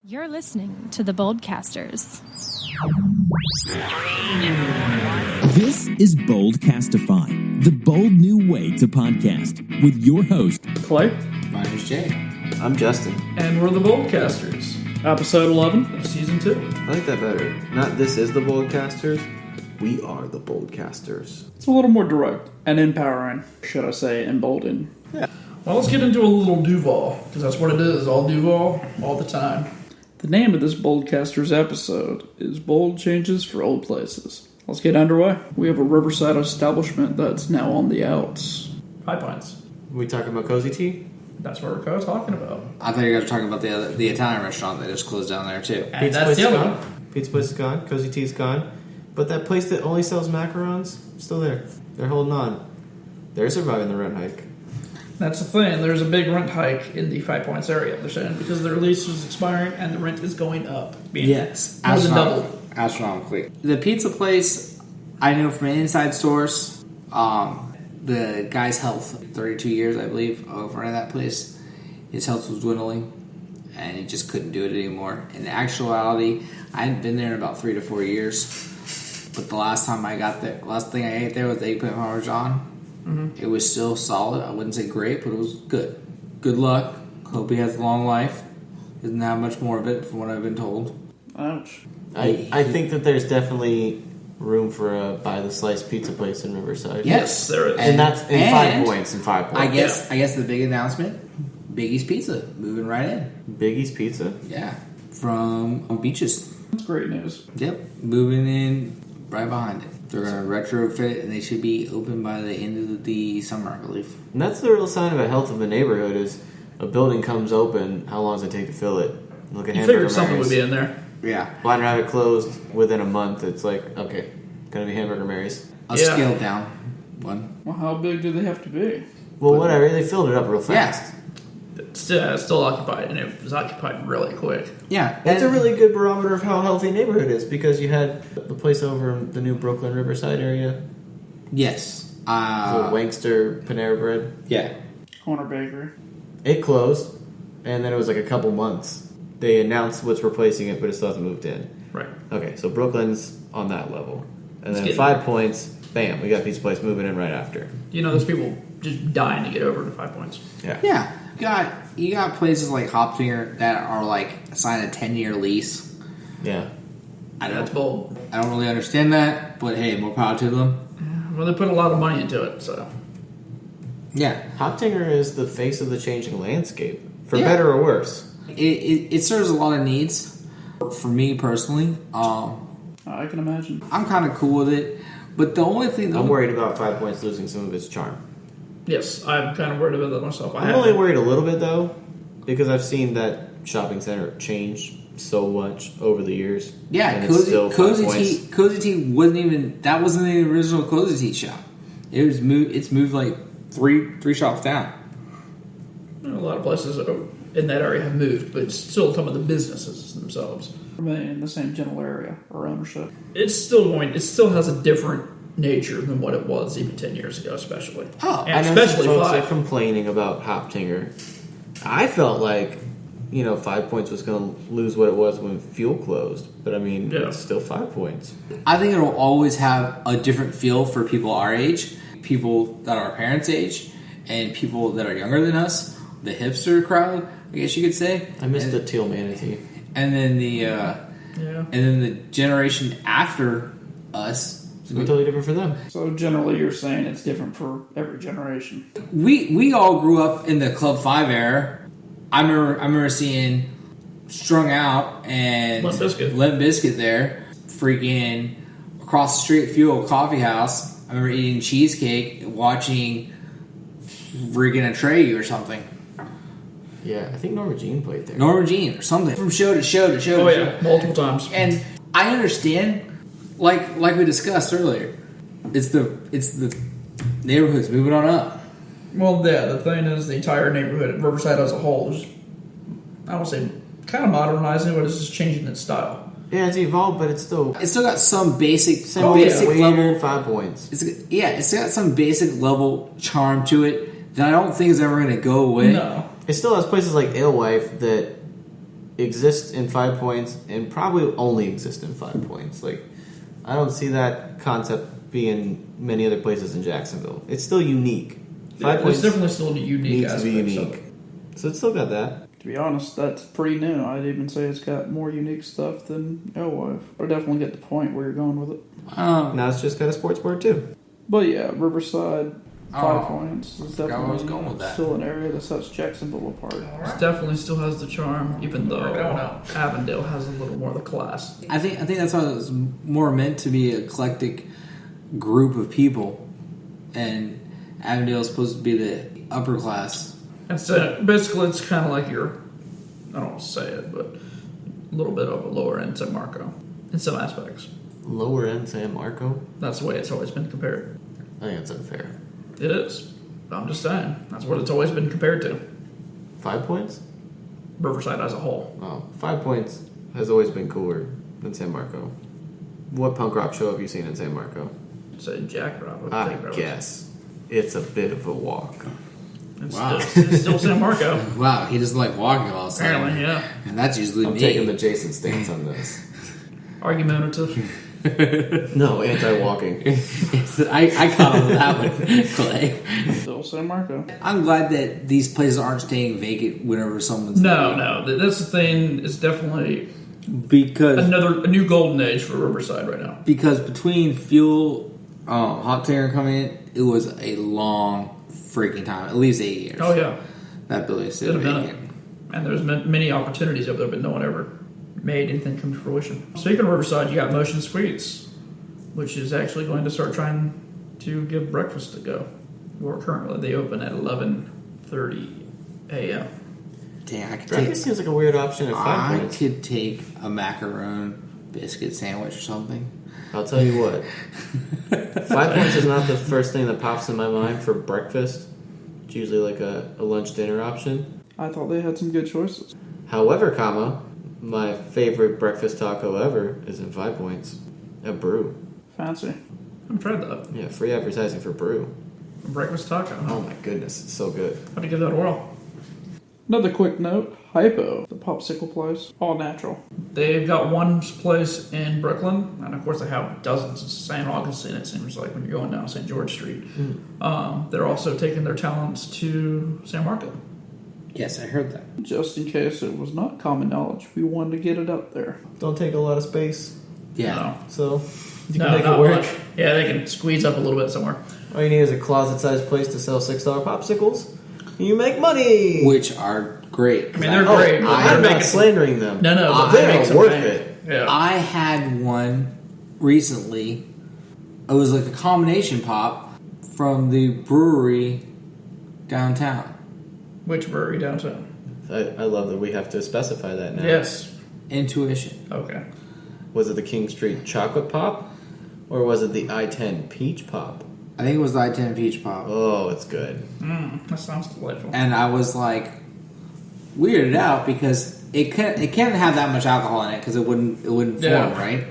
You're listening to the Boldcasters. This is Boldcastify, the bold new way to podcast, with your host, Clay. My name's Jay. I'm Justin. And we're the Boldcasters. Episode 11 of Season 2. I like that better. Not this is the Boldcasters. We are the Boldcasters. It's a little more direct and empowering, should I say, emboldened. Yeah. Well, let's get into a little Duval, because that's what it is. All Duval, all the time. The name of this Boldcasters episode is Bold Changes for Old Places. Let's get underway. We have a Riverside establishment that's now on the outs. High Pines. We talking about Cosy Tea? That's what we're talking about. I thought you guys were talking about the Italian restaurant that just closed down there too. And that's the other one. Pizza place is gone. Cozy Tea's gone. But that place that only sells macarons, still there. They're holding on. They're surviving the rent hike. That's the thing. There's a big rent hike in the 5 Points area, they're saying, because their lease is expiring and the rent is going up. Yes, more than double. Astronomically. The pizza place, I know from inside source, the guy's health, 32 years, I believe, of running that place, his health was dwindling, and he just couldn't do it anymore. In actuality, I hadn't been there in about 3 to 4 years, but the last time I got there, last thing I ate there was eggplant parmesan. Mm-hmm. It was still solid. I wouldn't say great, but it was good. Good luck. Hope he has a long life. Doesn't have much more of it from what I've been told. Ouch. I think that there's definitely room for a buy the slice pizza place in Riverside. Yes, there is. And that's in 5 points. In 5 points. I guess the big announcement, Biggie's Pizza, moving right in. Biggie's Pizza? Yeah. From Beaches. That's great news. Yep. Moving in right behind it. They're going to retrofit it, and they should be open by the end of the summer, I believe. And that's the real sign of a health of a neighborhood is a building comes open, how long does it take to fill it? Look at You Hamburger figured something Mary's. would be in there. Yeah. Blind Rabbit closed within a month. It's like, okay, gonna be Hamburger Mary's. A scaled down one. Well, how big do they have to be? Well, whatever. They filled it up real fast. It's still occupied, and it was occupied really quick. Yeah. That's a really good barometer of how healthy a neighborhood is because you had the place over in the new Brooklyn Riverside area. Yes. The Wankster Panera Bread. Yeah. Corner Bakery. It closed, and then it was like a couple months. They announced what's replacing it, but it still hasn't moved in. Right. Okay, so Brooklyn's on that level. And It's then getting 5 points, bam, we got Pizza Place moving in right after. You know, there's people just dying to get over to 5 Points. Yeah. Yeah. You got places like Hopfinger that are like signed a 10-year lease. Yeah. That's bold. I don't really understand that, but hey, more power to them. Well, they put a lot of money into it, so. Yeah. Hoptinger is the face of the changing landscape, for Yeah. better or worse. It serves a lot of needs. For me personally, I can imagine. I'm kind of cool with it. But the only thing... I'm worried about 5 points losing some of its charm. Yes, I'm kind of worried about that myself. I'm only worried a little bit, though, because I've seen that shopping center change so much over the years. Yeah, and it's still 5 points. Cozy Tea wasn't even... That wasn't the original Cozy Tea shop. It's moved like three shops down. A lot of places in that area have moved, but it's still some of the businesses themselves remain in the same general area or ownership. It still has a different nature than what it was even 10 years ago, especially. Oh, and I know especially some folks 5. are complaining about Hoptinger. I felt like, 5 points was going to lose what it was when Fuel closed. But, it's still 5 points. I think it'll always have a different feel for people our age, people that are our parents' age, and people that are younger than us, the hipster crowd, I guess you could say. I missed the teal manatee. And then the generation after us. It's going to be totally different for them. So generally you're saying it's different for every generation. We all grew up in the Club 5 era. I remember seeing Strung Out and Limp Bizkit there. Freaking across the street, Fuel Coffee House. I remember eating cheesecake, watching freaking Atreyu or something. Yeah, I think Norma Jean played there. Norma Jean or something. From show to show to show Oh to yeah, show. multiple times. And I understand, like we discussed earlier, it's the neighborhoods moving on up. Well, yeah, the thing is, the entire neighborhood, Riverside as a whole, is, I won't say kind of modernizing, but it's just changing its style. Yeah, it's evolved, but it's still got some basic weird level 5 points. It's got some basic level charm to it that I don't think is ever going to go away. No. It still has places like Alewife that exist in 5 Points and probably only exist in 5 Points. Like, I don't see that concept being many other places in Jacksonville. It's still unique. 5 Points it's definitely still a unique needs to be unique. So it's still got that. To be honest, that's pretty new. I'd even say it's got more unique stuff than Alewife. I definitely get the point where you're going with it. Now it's just got a sports board too. But yeah, Riverside, 5 Points is I was definitely going with that. still an area that sets Jacksonville apart. It definitely still has the charm, even though Avondale has a little more of the class. I think that's why it was more meant to be an eclectic group of people, and Avondale is supposed to be the upper class. And so basically, it's kind of like your, I don't want to say it, but a little bit of a lower end San Marco in some aspects. Lower end San Marco? That's the way it's always been compared. I think that's unfair. It is. I'm just saying. That's what it's always been compared to. 5 Points? Riverside as a whole. Oh, 5 Points has always been cooler than San Marco. What punk rock show have you seen in San Marco? Say Jackrabbit. I guess it's a bit of a walk. Wow. It's still San Marco. Wow, he doesn't like walking all of a sudden. Apparently, yeah. And that's usually I'm me. taking the Jason stance on this. Argumentative. No, anti-walking. I caught on that one, Clay. Still San Marco. I'm glad that these places aren't staying vacant whenever someone's No. That's the thing. It's definitely because a new golden age for Riverside right now. because between Fuel, Hot Tanger coming in, it was a long freaking time, at least 8 years. Oh yeah, That building is still Could have done vacant. and there's many opportunities up there, but no one ever made anything come to fruition. Speaking of Riverside, you got Motion Sweets, which is actually going to start trying to give breakfast a go. Or currently they open at 11:30 a.m. Dang, I could Breakfast seems like a weird option at 5 I Points. could take a macaron biscuit sandwich or something. I'll tell you what. 5 Points is not the first thing that pops in my mind for breakfast. It's usually like a lunch dinner option. I thought they had some good choices. However, my favorite breakfast taco ever is in 5 Points. A brew. Fancy. I've tried that. Yeah, free advertising for brew. A breakfast taco. Oh my goodness, it's so good. How to give that a whirl. Another quick note, Hypo, the popsicle place, all natural. They've got one place in Brooklyn, and of course they have dozens in St. Augustine, it seems like, when you're going down St. George Street. They're also taking their talents to San Marco. Yes, I heard that. Just in case it was not common knowledge, we wanted to get it up there. Don't take a lot of space, Yeah. so you No, can make not it work. much. Yeah, they can squeeze up a little bit somewhere. All you need is a closet-sized place to sell $6 popsicles. You make money! Which are great. I mean, they're great. But I'm they're not slandering them. No, but they make They're some worth bank. it. Yeah. I had one recently. It was like a combination pop from the brewery downtown. Which brewery downtown? I love that we have to specify that now. Yes. Intuition. Okay. Was it the King Street Chocolate Pop? Or was it the I-10 Peach Pop? I think it was the I-10 Peach Pop. Oh, it's good. That sounds delightful. And I was like weirded out because it can't have that much alcohol in it because it wouldn't form, right?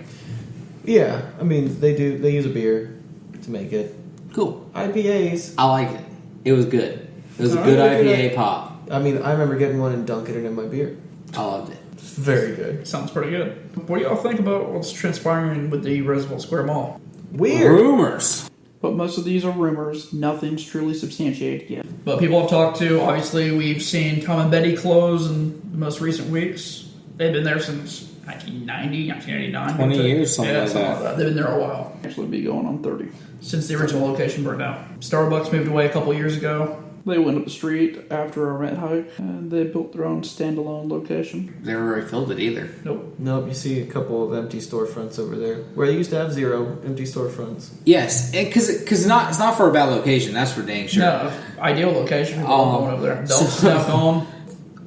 Yeah, I mean, they use a beer to make it. Cool. IPAs. I liked it. It was good. It was a All good right, look at IPA that. pop. I mean, I remember getting one and dunking it in my beer. I loved it. It's very good. Sounds pretty good. What do y'all think about what's transpiring with the Roosevelt Square Mall? Weird. Rumors. But most of these are rumors. Nothing's truly substantiated yet. But people I've talked to, obviously, we've seen Tom and Betty close in the most recent weeks. They've been there since 1990, 1989. 20 years, something like something that. They've been there a while. Actually, be going on 30. Since the original location burned out. Starbucks moved away a couple years ago. They went up the street after a rent hike, and they built their own standalone location. They never really filled it either. Nope, you see a couple of empty storefronts over there. Where they used to have 0 empty storefronts. Yes, because it's not for a bad location. That's for dang sure. No, ideal location. People are going over there. Adults now gone.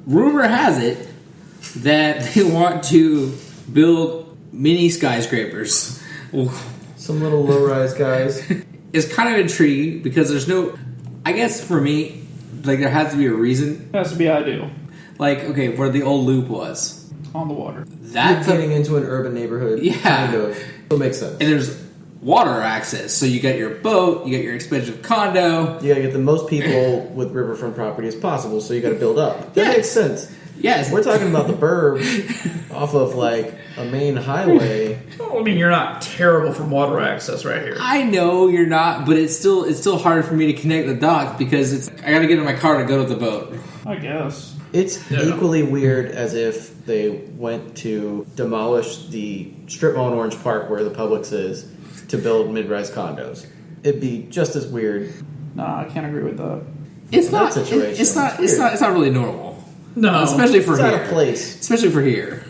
Rumor has it that they want to build mini skyscrapers. Some little low-rise guys. It's kind of intriguing because there's no. I guess for me, like there has to be a reason. Has to be ideal. Like okay, where the old loop was. On the water. That's You're getting into an urban neighborhood. Yeah. Kind of. It makes sense. and there's water access, so you got your boat, you got your expensive condo. You gotta get the most people with riverfront property as possible, so you gotta build up. That Yeah. makes sense. Yes. We're talking about the burbs off of like a main highway. Well, I mean, you're not terrible from water access right here. I know you're not, but it's still hard for me to connect the dots because I got to get in my car to go to the boat. I guess. It's equally weird as if they went to demolish the strip mall in Orange Park where the Publix is to build mid-rise condos. It'd be just as weird. Nah, I can't agree with that. It's In not. that situation, It's not. It's not really normal. No, Especially for It's here. out of place. Especially for here.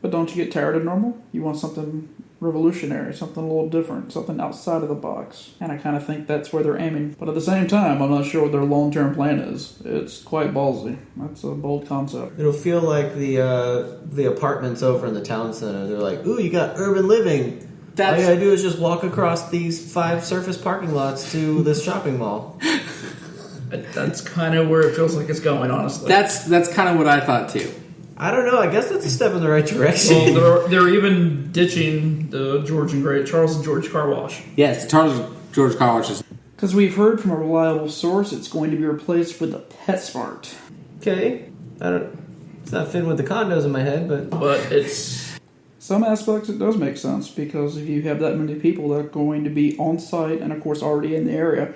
But don't you get tired of normal? You want something revolutionary, something a little different, something outside of the box. And I kind of think that's where they're aiming. But at the same time, I'm not sure what their long-term plan is. It's quite ballsy. That's a bold concept. It'll feel like the apartments over in the town center. They're like, ooh, you got urban living. All you gotta do is just walk across these 5 surface parking lots to this shopping mall. That's kind of where it feels like it's going, honestly. That's kind of what I thought too. I don't know. I guess that's a step in the right direction. Well, they're even ditching the Charles and George car wash. Yes, George Car Wash is. Because we've heard from a reliable source it's going to be replaced with a PetSmart. Okay. It's not fitting with the condos in my head, but But some aspects it does make sense, because if you have that many people that are going to be on site and of course already in the area,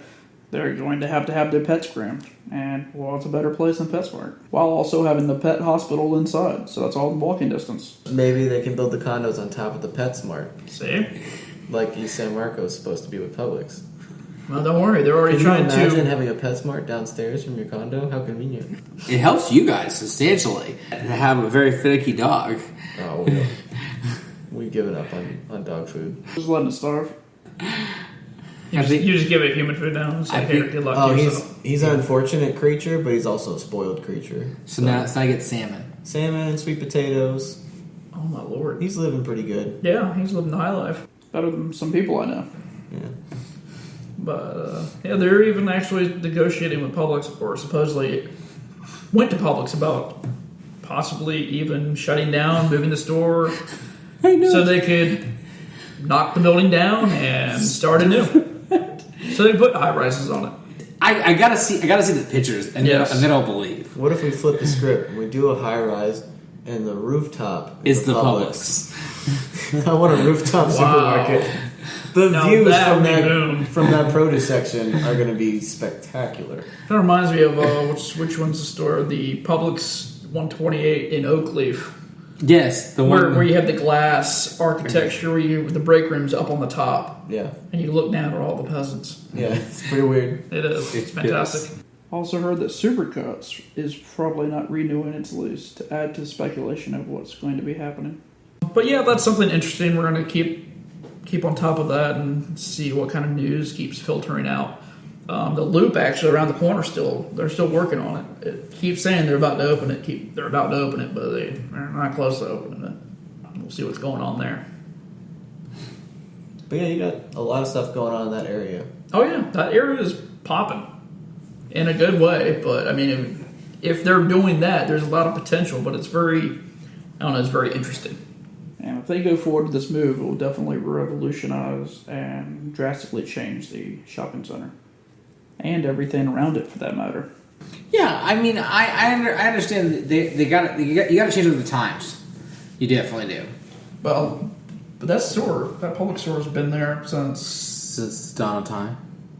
they're going to have their pets groomed. And, well, it's a better place than PetSmart. While also having the pet hospital inside, so that's all in walking distance. maybe they can build the condos on top of the PetSmart, See? like East San Marcos is supposed to be with Publix. Well, don't worry, they're already Can trying you imagine to... having a PetSmart downstairs from your condo? How convenient. It helps you guys substantially to have a very finicky dog. Oh, we've given up on dog food. Just letting it starve. I think- You just give it human food now and say, I hey, think- good luck Oh, to yourself. he's an unfortunate creature, but he's also a spoiled creature. So now I get salmon. Salmon, sweet potatoes. Oh, my Lord. He's living pretty good. Yeah, he's living the high life. Better than some people I know. Yeah. But, yeah, they're even actually negotiating with Publix, or supposedly went to Publix about possibly even shutting down, moving the store, I know. so they could knock the building down and start anew. So they put high rises on it. I gotta see the pictures and, Yes. then I'll believe. What if we flip the script and we do a high rise and the rooftop It's the Publix? Publix. I want a rooftop supermarket. The Now views that from would be boom. that produce section are going to be spectacular. That reminds me of which one's the store? The Publix 128 in Oakleaf, Yes, the one where you have the glass architecture, with the break rooms up on the top, Yeah, and you look down at all the peasants. yeah, it's pretty weird. It is. It's fantastic. Also heard that Supercuts is probably not renewing its lease, to add to the speculation of what's going to be happening. But yeah, that's something interesting. We're going to keep on top of that and see what kind of news keeps filtering out. The Loop actually around the corner they're still working on it. It keeps saying they're about to open it. They're about to open it, but they're not close to opening it. We'll see what's going on there. But yeah, you got a lot of stuff going on in that area. Oh yeah, that area is popping in a good way. But I mean, if they're doing that, there's a lot of potential. But it's very interesting. And if they go forward with this move, it will definitely revolutionize and drastically change the shopping center and everything around it, for that matter. Yeah, I mean, I understand that they got you got to change with the times. You definitely do. Well, but that public store has been there Since the dawn of time.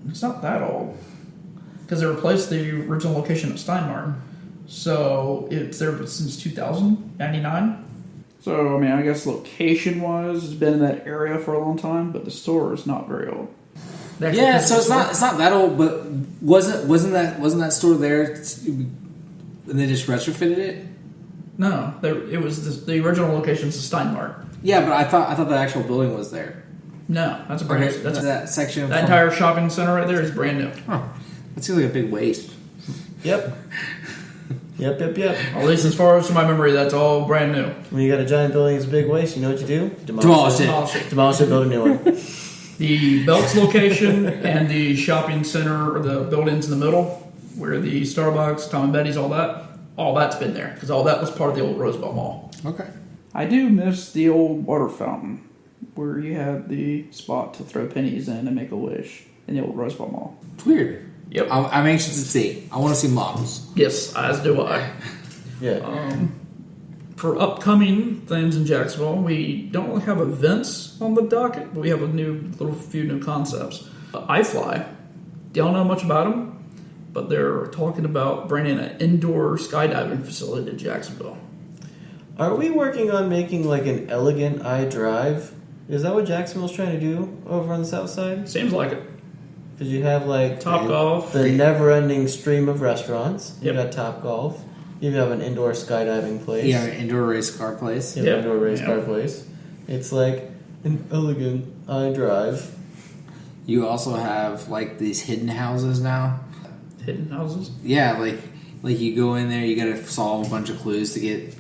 it's not that old, because they replaced the original location at Steinmart, so it's there since 2099. So I mean, I guess location wise, it's been in that area for a long time, but the store is not very old. Yeah, so it's not that old, but wasn't that store there and they just retrofitted it? No, it was the original location's the Steinmart. Yeah, but I thought the actual building was there. No, that's a brand. Okay, That's that section. that entire shopping center right there is brand new. Huh. That seems like a big waste. Yep. Yep. At least as far as to my memory, that's all brand new. When you got a giant building that's a big waste, you know what you do? Demolish it. Demolish it, build a new one. The Belks location and the shopping center, or the buildings in the middle, where the Starbucks, Tom and Betty's, all that's been there, because all that was part of the old Roosevelt Mall. Okay. I do miss the old water fountain, where you had the spot to throw pennies in and make a wish in the old Roosevelt Mall. It's weird. Yep. I'm anxious to see. I want to see models. Yes, as do I. Yeah. For upcoming things in Jacksonville, we don't really have events on the docket, but we have few new concepts. iFly, don't know much about them, but they're talking about bringing an indoor skydiving facility to Jacksonville. Are we working on making like an elegant iDrive? Is that what Jacksonville's trying to do over on the south side? Seems like it. Because you have like Topgolf. the never-ending stream of restaurants. You Yep. got Topgolf. You have an indoor skydiving place. Yeah, an indoor race car place. You have Yep. an indoor race car Yep. place. It's like an elegant iDrive. You also have like these hidden houses now. Hidden houses. Yeah, like you go in there, you got to solve a bunch of clues to get.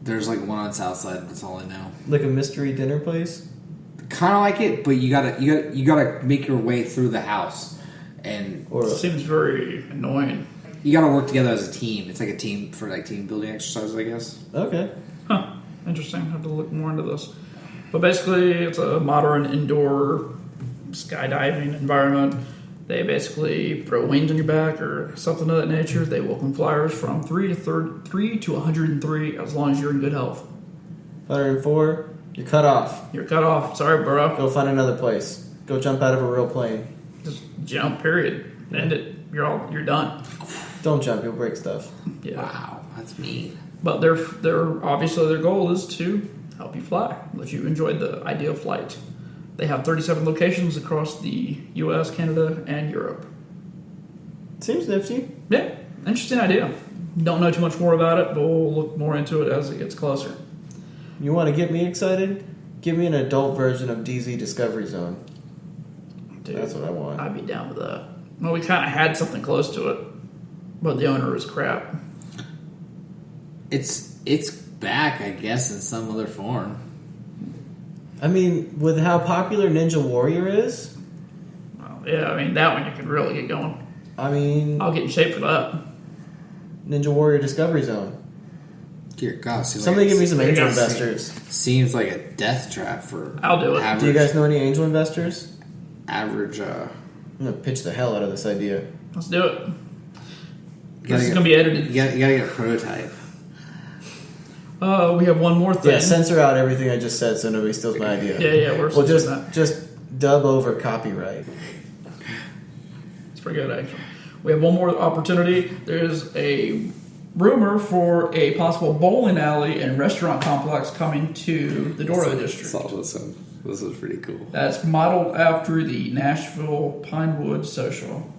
There's like one on Southside. That's all I know. Like a mystery dinner place. Kind of like it, but you gotta make your way through the house, and Or Seems very annoying. you gotta work together as a team. It's like a team for like team building exercises, I guess. okay. Huh. Interesting. I have to look more into this. But basically, it's a modern indoor skydiving environment. They basically throw wings on your back or something of that nature. They welcome flyers from 3 to 103 as long as you're in good health. 104. You're cut off. You're cut off. Sorry, bro. Go find another place. Go jump out of a real plane. Just jump. Period. End it. You're done. Don't jump. You'll break stuff. Yeah. Wow, that's mean. But their obviously their goal is to help you fly, let you enjoy the idea of flight. They have 37 locations across the U.S., Canada, and Europe. Seems nifty. Yeah, interesting idea. Don't know too much more about it, but we'll look more into it as it gets closer. You want to get me excited? Give me an adult version of DZ Discovery Zone. Dude, That's what I want. I'd be down with that. Well, we kind of had something close to it, but the owner is crap. It's back, I guess, in some other form. I mean, with how popular Ninja Warrior is, Well, yeah, I mean, that one you could really get going. I mean, I'll get in shape for that. Ninja Warrior Discovery Zone. Dear God, Somebody give me some angel Yeah. investors. Seems like a death trap for. I'll do it. Average, Do you guys know any angel investors? average? I'm gonna pitch the hell out of this idea. Let's do it. You This is going to be edited. You gotta get a prototype. We have one more thing. Yeah, censor out everything I just said so nobody steals my idea. Yeah, we're Well, censoring that. just dub over copyright. It's pretty good, actually. We have one more opportunity. There's a rumor for a possible bowling alley and restaurant complex coming to the Doro district. Saw this one. This was pretty cool. That's modeled after the Nashville Pinewood Social.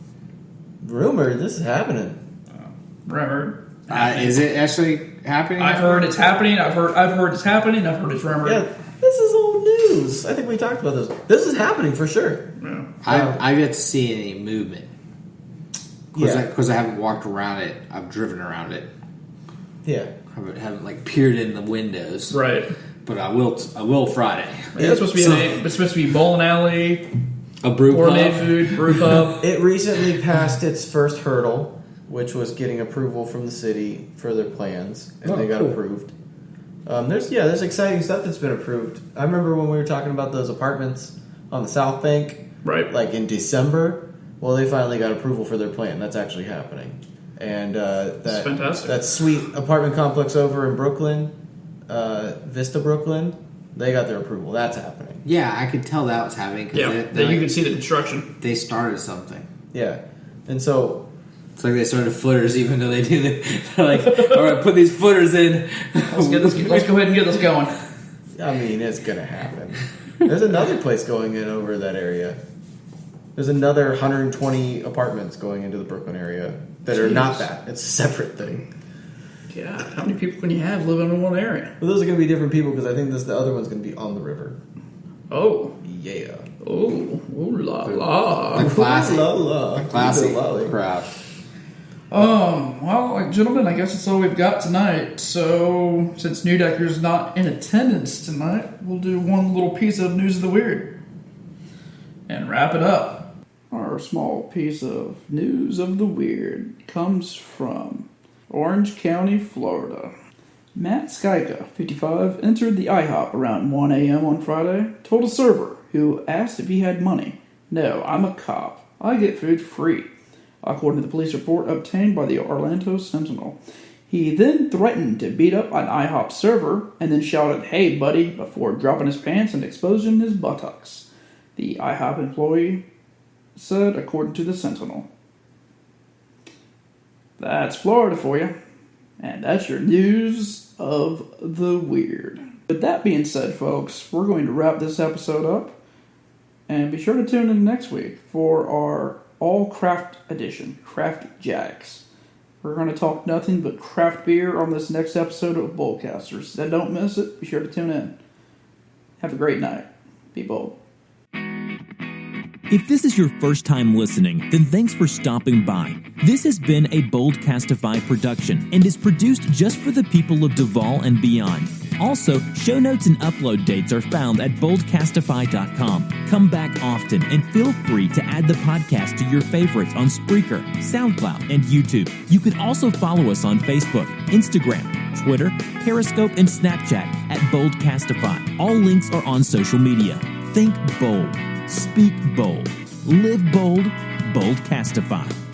Rumor, this is happening. Rumored. Is it actually happening? I've heard it's happening. I've heard it's happening. I've heard it's rumored. Yeah, this is old news. I think we talked about this. This is happening for sure. Yeah. I've yet to see any movement. Yeah. Because I haven't walked around it. I've driven around it. Yeah. Haven't like peered in the windows. Right. But I will Friday. Yeah, it's supposed to be bowling alley, A brew gourmet pub. food, brew pub. It recently passed its first hurdle, which was getting approval from the city for their plans, and they got approved. There's exciting stuff that's been approved. I remember when we were talking about those apartments on the South Bank, Right. like in December. Well, they finally got approval for their plan. That's actually happening, and That's fantastic. that sweet apartment complex over in Brooklyn, Vista Brooklyn, they got their approval. That's happening. Yeah, I could tell that was happening. Cause Yeah, that you can see the construction. they started something. Yeah, and so It's like they started footers, even though they didn't. They're like, all right, put these footers in. Let's go ahead and get this going. I mean, it's gonna happen. There's another place going in over that area. There's another 120 apartments going into the Brooklyn area that are not that. It's a separate thing. God, how many people can you have living in one area? Well, those are going to be different people because I think the other one's going to be on the river. Oh, Yeah. oh, ooh la la. The classic, La, la. the classic Lolly. crowd. Well, gentlemen, I guess that's all we've got tonight. So, since New Decker's not in attendance tonight, we'll do one little piece of News of the Weird and wrap it up. Our small piece of News of the Weird comes from Orange County, Florida. Matt Skyka, 55, entered the IHOP around 1 a.m. on Friday, told a server who asked if he had money, "No, I'm a cop. I get food free," according to the police report obtained by the Orlando Sentinel. He then threatened to beat up an IHOP server and then shouted, "Hey, buddy," before dropping his pants and exposing his buttocks, the IHOP employee said, according to the Sentinel. That's Florida for you. And that's your news of the weird. With that being said, folks, we're going to wrap this episode up. And be sure to tune in next week for our all-craft edition, Craft Jacks. We're going to talk nothing but craft beer on this next episode of Boldcasters. So don't miss it. Be sure to tune in. Have a great night. Be bold. If this is your first time listening, then thanks for stopping by. This has been a Boldcastify production and is produced just for the people of Duval and beyond. Also, show notes and upload dates are found at boldcastify.com. Come back often and feel free to add the podcast to your favorites on Spreaker, SoundCloud, and YouTube. You can also follow us on Facebook, Instagram, Twitter, Periscope, and Snapchat at Boldcastify. All links are on social media. Think bold. Speak bold. Live bold. Boldcastify.